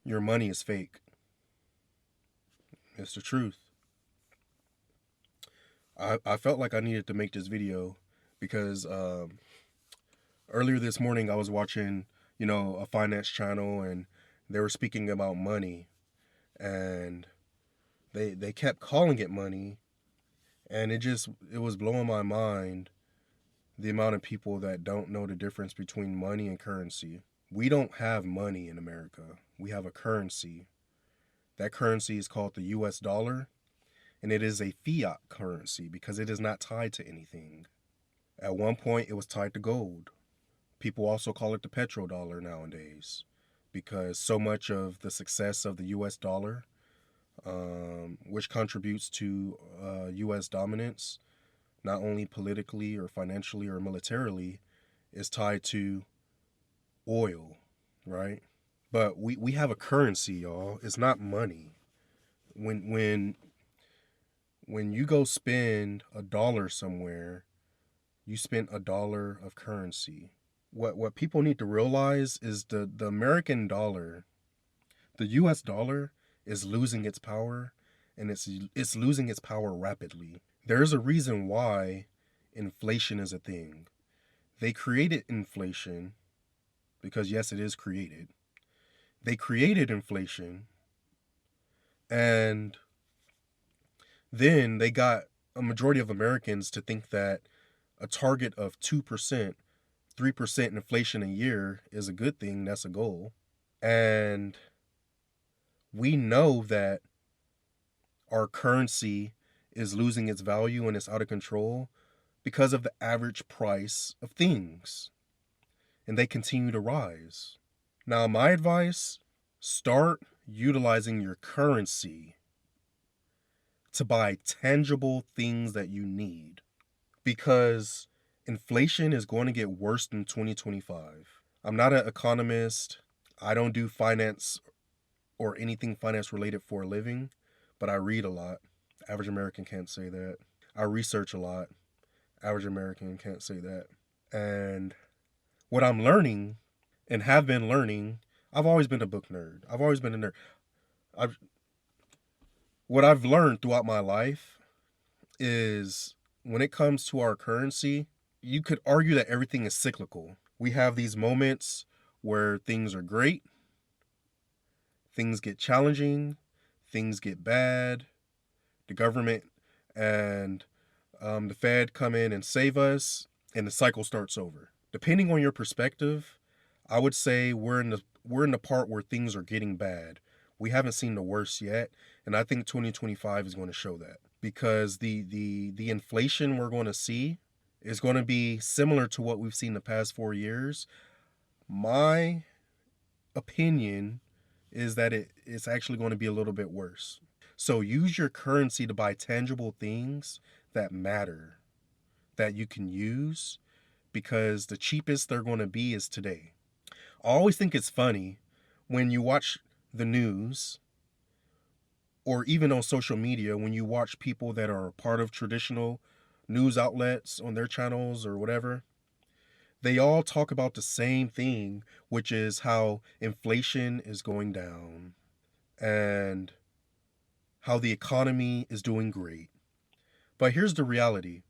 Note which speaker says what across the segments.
Speaker 1: your money is fake. It's the truth. I felt like I needed to make this video because earlier this morning I was watching, a finance channel, and they were speaking about money, and they kept calling it money, and it was blowing my mind, the amount of people that don't know the difference between money and currency. We don't have money in America. We have a currency. That currency is called the US dollar, and it is a fiat currency because it is not tied to anything. At one point, it was tied to gold. People also call it the petrodollar nowadays because so much of the success of the US dollar, which contributes to US dominance, not only politically or financially or militarily, is tied to oil, right? But we have a currency, y'all. It's not money. When when when you go spend $1 somewhere, you spent $1 of currency. What people need to realize is the American dollar, the US dollar, is losing its power, and it's losing its power rapidly. There's a reason why inflation is a thing. They created inflation because, yes, it is created. They created inflation, and then they got a majority of Americans to think that a target of 2%, 3% inflation a year is a good thing. That's a goal. And we know that our currency is losing its value and it's out of control because of the average price of things. And they continue to rise. Now, my advice, start utilizing your currency to buy tangible things that you need, because inflation is going to get worse in 2025. I'm not an economist. I don't do finance or anything finance related for a living, but I read a lot. Average American can't say that. I research a lot. Average American can't say that. And what I'm learning and have been learning, I've always been a book nerd. I've always been a nerd. I've What I've learned throughout my life is, when it comes to our currency, you could argue that everything is cyclical. We have these moments where things are great, things get challenging, things get bad, the government and the Fed come in and save us, and the cycle starts over. Depending on your perspective, I would say we're in the part where things are getting bad. We haven't seen the worst yet, and I think 2025 is going to show that, because the inflation we're going to see is going to be similar to what we've seen the past 4 years. My opinion is that it's actually going to be a little bit worse. So use your currency to buy tangible things that matter, that you can use, because the cheapest they're going to be is today. I always think it's funny when you watch the news, or even on social media, when you watch people that are part of traditional news outlets on their channels or whatever. They all talk about the same thing, which is how inflation is going down and how the economy is doing great. But here's the reality: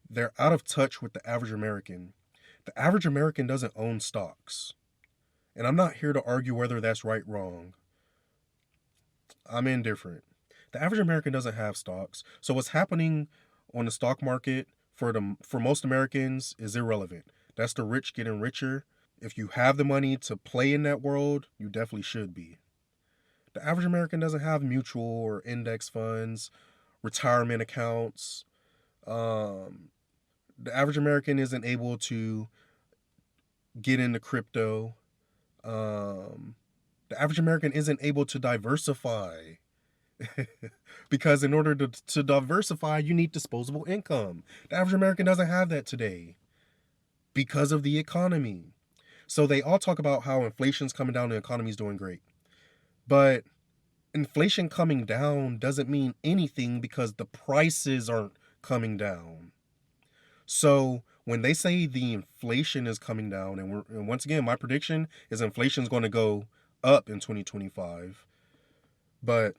Speaker 1: they're out of touch with the average American. The average American doesn't own stocks. And I'm not here to argue whether that's right or wrong. I'm indifferent. The average American doesn't have stocks. So what's happening on the stock market for most Americans is irrelevant. That's the rich getting richer. If you have the money to play in that world, you definitely should be. The average American doesn't have mutual or index funds, retirement accounts. Um, the average American isn't able to get into crypto. Um, the average American isn't able to diversify. Because in order to diversify, you need disposable income. The average American doesn't have that today because of the economy. So they all talk about how inflation's coming down and the economy's doing great. But inflation coming down doesn't mean anything because the prices aren't coming down. So when they say the inflation is coming down, and once again, my prediction is inflation is going to go up in 2025. But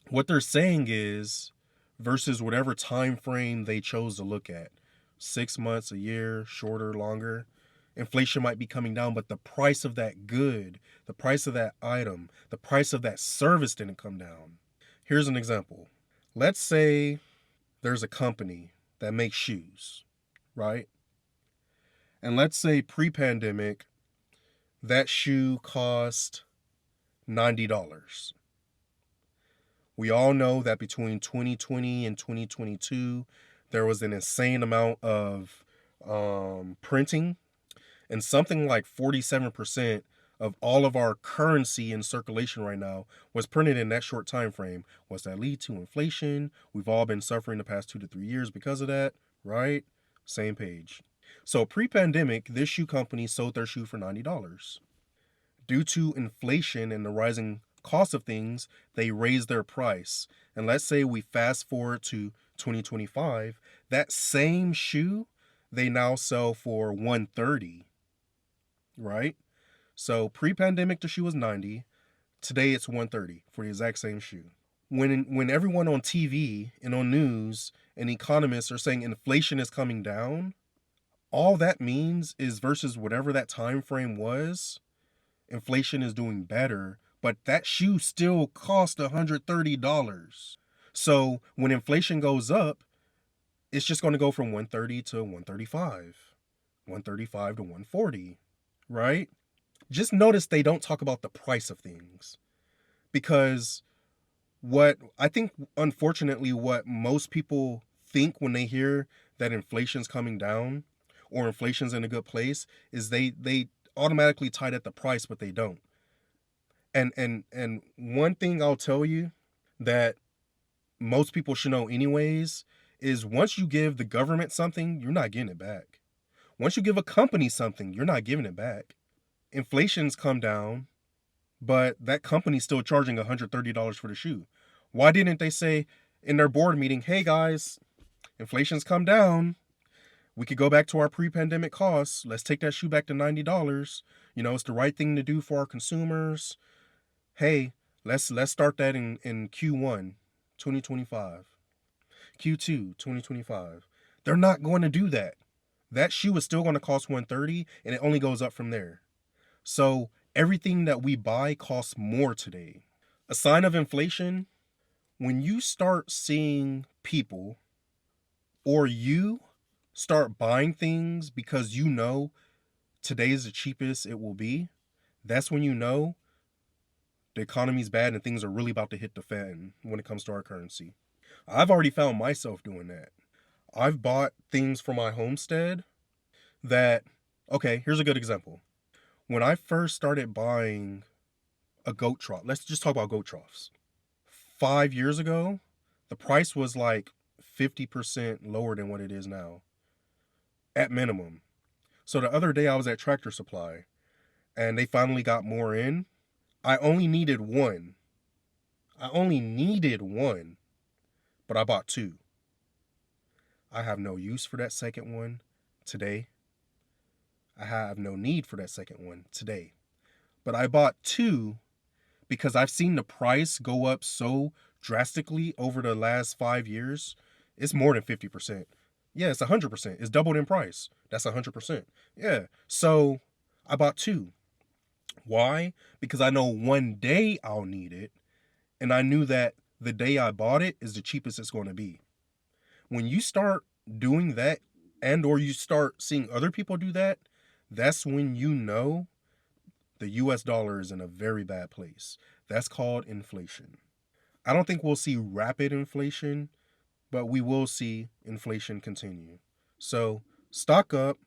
Speaker 1: what they're saying is, versus whatever time frame they chose to look at, 6 months, a year, shorter, longer, inflation might be coming down, but the price of that good, the price of that item, the price of that service didn't come down. Here's an example. Let's say there's a company that makes shoes, right? And let's say pre-pandemic, that shoe cost $90. We all know that between 2020 and 2022, there was an insane amount of printing, and something like 47% of all of our currency in circulation right now was printed in that short time frame. What's that lead to? Inflation. We've all been suffering the past 2 to 3 years because of that, right? Same page. So pre-pandemic, this shoe company sold their shoe for $90. Due to inflation and the rising cost of things, they raised their price. And let's say we fast forward to 2025, that same shoe they now sell for $130, right? So pre-pandemic the shoe was $90, today it's $130 for the exact same shoe. When everyone on TV and on news and economists are saying inflation is coming down, all that means is versus whatever that time frame was, inflation is doing better, but that shoe still cost $130. So when inflation goes up, it's just going to go from 130 to 135, 135 to 140, right? Just notice they don't talk about the price of things, because what I think, unfortunately, what most people think when they hear that inflation's coming down or inflation's in a good place is they automatically tie it at the price, but they don't. And one thing I'll tell you that most people should know anyways is, once you give the government something, you're not getting it back. Once you give a company something, you're not giving it back. Inflation's come down, but that company's still charging $130 for the shoe. Why didn't they say in their board meeting, hey guys, inflation's come down, we could go back to our pre-pandemic costs, let's take that shoe back to $90. It's the right thing to do for our consumers. Hey, let's start that in Q1 2025, Q2 2025. They're not going to do that. That shoe is still going to cost $130, and it only goes up from there. So everything that we buy costs more today. A sign of inflation, when you start seeing people or you start buying things because you know today is the cheapest it will be, that's when you know the economy's bad and things are really about to hit the fan when it comes to our currency. I've already found myself doing that. I've bought things for my homestead that, okay, here's a good example. When I first started buying a goat trough, let's just talk about goat troughs. 5 years ago, the price was like 50% lower than what it is now, at minimum. So the other day I was at Tractor Supply and they finally got more in. I only needed one. But I bought two. I have no use for that second one today. I have no need for that second one today. But I bought two because I've seen the price go up so drastically over the last 5 years. It's more than 50%. Yeah, it's 100%. It's doubled in price. That's 100%. Yeah. So I bought two. Why? Because I know one day I'll need it, and I knew that the day I bought it is the cheapest it's going to be. When you start doing that, and or you start seeing other people do that, that's when you know the US dollar is in a very bad place. That's called inflation. I don't think we'll see rapid inflation, but we will see inflation continue. So stock up,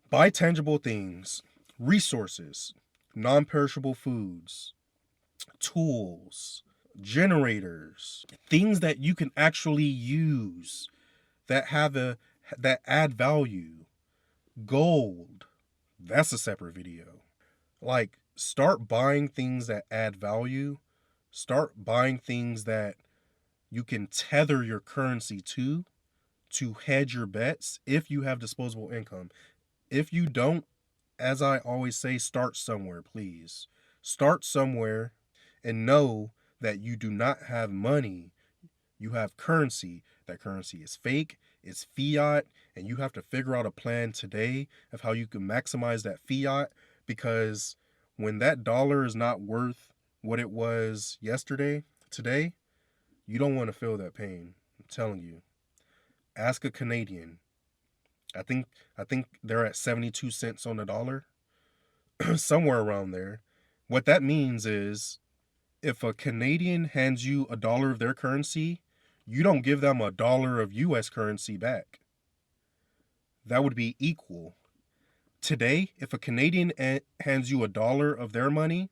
Speaker 1: buy tangible things, resources, non-perishable foods, tools, generators, things that you can actually use that add value. Gold, that's a separate video. Like, start buying things that add value. Start buying things that you can tether your currency to hedge your bets if you have disposable income. If you don't, as I always say, start somewhere, please. Start somewhere and know that you do not have money. You have currency. That currency is fake, it's fiat, and you have to figure out a plan today of how you can maximize that fiat, because when that dollar is not worth what it was yesterday, today, you don't want to feel that pain. I'm telling you. Ask a Canadian. I think I think they're at 72 cents on the dollar, somewhere around there. What that means is if a Canadian hands you a dollar of their currency, you don't give them a dollar of US currency back. That would be equal. Today, if a Canadian hands you a dollar of their money,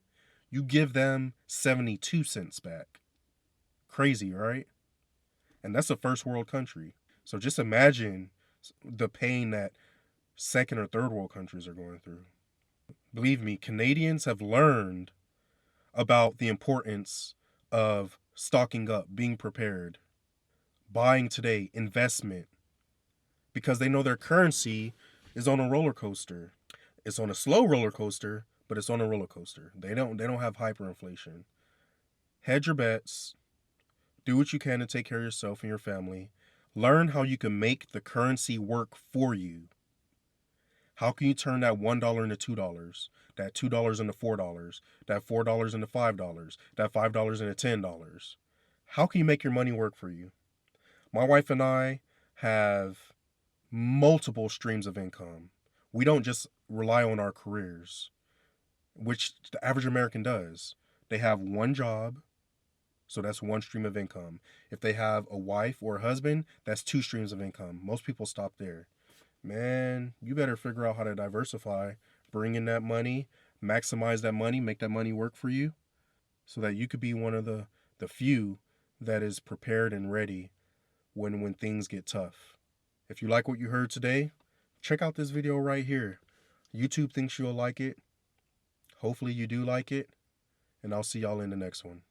Speaker 1: you give them 72 cents back. Crazy, right? And that's a first world country. So just imagine the pain that second or third world countries are going through. Believe me, Canadians have learned about the importance of stocking up, being prepared, buying today, investment, because they know their currency is on a roller coaster. It's on a slow roller coaster, but it's on a roller coaster. They don't have hyperinflation. Hedge your bets, do what you can to take care of yourself and your family. Learn how you can make the currency work for you. How can you turn that $1 into $2, that $2 into $4, that $4 into $5, that $5 into $10? How can you make your money work for you? My wife and I have multiple streams of income. We don't just rely on our careers, which the average American does. They have one job, so that's one stream of income. If they have a wife or a husband, that's two streams of income. Most people stop there. Man, you better figure out how to diversify, bring in that money, maximize that money, make that money work for you, so that you could be one of the few that is prepared and ready when things get tough. If you like what you heard today, check out this video right here. YouTube thinks you'll like it. Hopefully you do like it, and I'll see y'all in the next one.